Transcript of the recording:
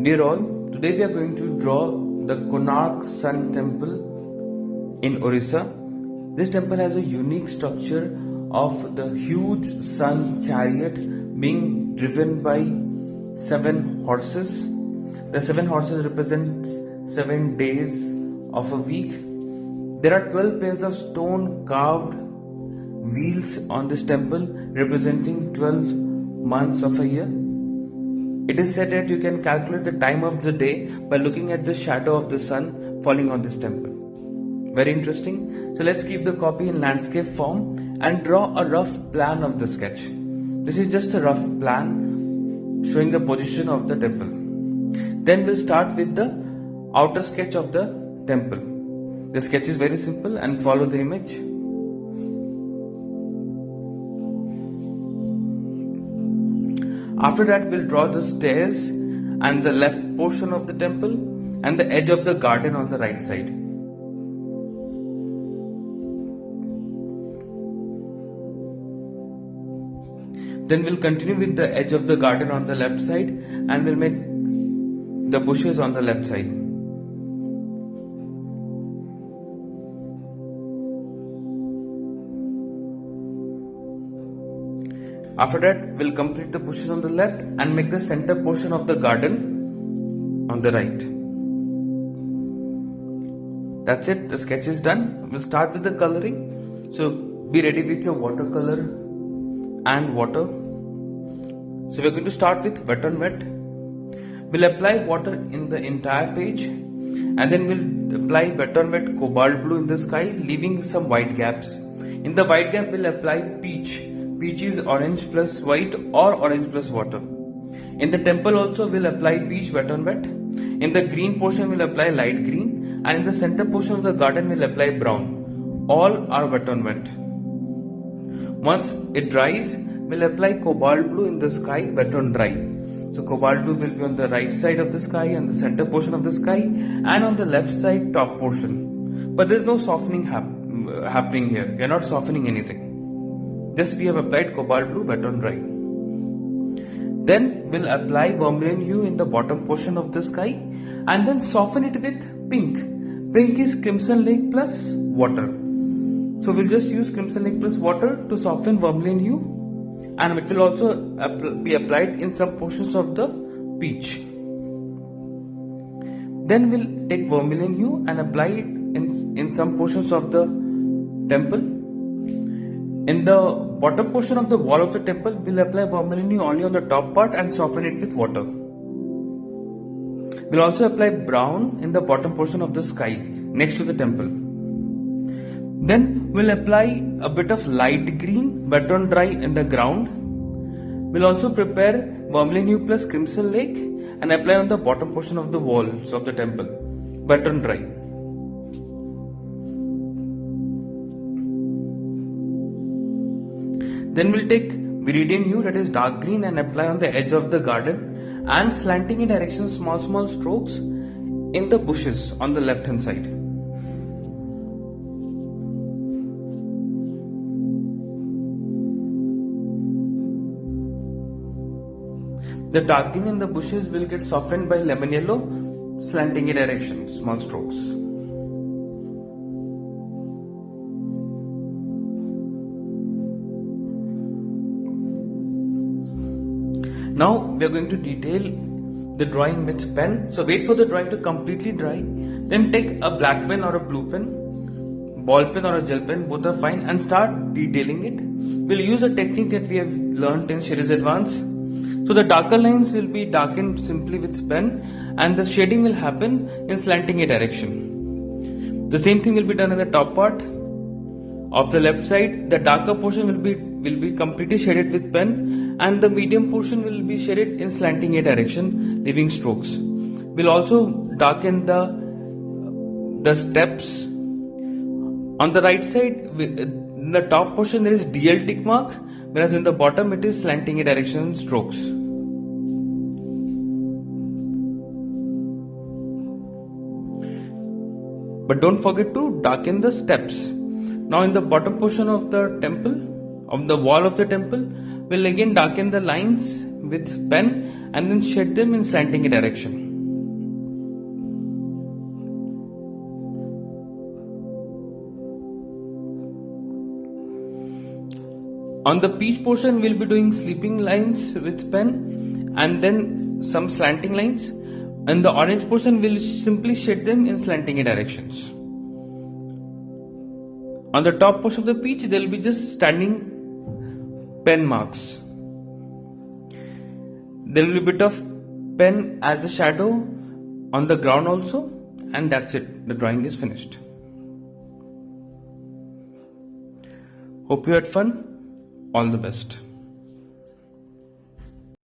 Dear all, today we are going to draw the Konark Sun Temple in Orissa. This temple has a unique structure of the huge sun chariot being driven by 7 horses. The 7 horses represent 7 days of a week. There are 12 pairs of stone carved wheels on this temple representing 12 months of a year. It is said that you can calculate the time of the day by looking at the shadow of the sun falling on this temple. Very interesting. So let's keep the copy in landscape form and draw a rough plan of the sketch. This is just a rough plan showing the position of the temple. Then we'll start with the outer sketch of the temple. The sketch is very simple and follow the image. After that, we'll draw the stairs and the left portion of the temple and the edge of the garden on the right side. Then we'll continue with the edge of the garden on the left side and we'll make the bushes on the left side. After that, we'll complete the bushes on the left and make the center portion of the garden on the right. That's it, the sketch is done. We'll start with the coloring. So be ready with your watercolor and water. So we're going to start with wet on wet. We'll apply water in the entire page and then we'll apply wet on wet cobalt blue in the sky, leaving some white gaps. In the white gap, we'll apply peach. Peach is orange plus white or orange plus water. In the temple also we'll apply peach wet on wet. In the green portion we'll apply light green and in the center portion of the garden we'll apply brown. All are wet on wet. Once it dries, we'll apply cobalt blue in the sky wet on dry. So cobalt blue will be on the right side of the sky and the center portion of the sky and on the left side top portion. But there's no softening happening here. We are not softening anything. Just we have applied cobalt blue wet on dry. Then we'll apply vermilion hue in the bottom portion of the sky and then soften it with pink. Pink is crimson lake plus water. So we'll just use crimson lake plus water to soften vermilion hue and it will also be applied in some portions of the peach. Then we'll take vermilion hue and apply it in some portions of the temple. In the bottom portion of the wall of the temple, we'll apply vermilion hue only on the top part and soften it with water. We'll also apply brown in the bottom portion of the sky next to the temple. Then we'll apply a bit of light green wet on dry in the ground. We'll also prepare vermilion hue plus crimson lake and apply on the bottom portion of the walls of the temple wet on dry. Then we'll take viridian hue, that is dark green, and apply on the edge of the garden and slanting in direction small strokes in the bushes on the left hand side. The dark green in the bushes will get softened by lemon yellow, slanting in direction, small strokes. Now we are going to detail the drawing with pen. So wait for the drawing to completely dry. Then take a black pen or a blue pen, ball pen or a gel pen, both are fine, and start detailing it. We'll use a technique that we have learned in Shaders Advance. So the darker lines will be darkened simply with pen and the shading will happen in slanting a direction. The same thing will be done in the top part of the left side. The darker portion will be completely shaded with pen and the medium portion will be shaded in slanting a direction, leaving strokes. We'll also darken the steps. On the right side, in the top portion there is DL tick mark, whereas in the bottom it is slanting a direction, strokes. But don't forget to darken the steps. Now in the bottom portion of the temple, of the wall of the temple, we'll again darken the lines with pen and then shade them in slanting a direction. On the peach portion, we'll be doing sleeping lines with pen and then some slanting lines. And the orange portion, we'll simply shade them in slanting directions. On the top portion of the peach, there will be just standing pen marks. There will be a bit of pen as a shadow on the ground also, and that's it. The drawing is finished. Hope you had fun. All the best.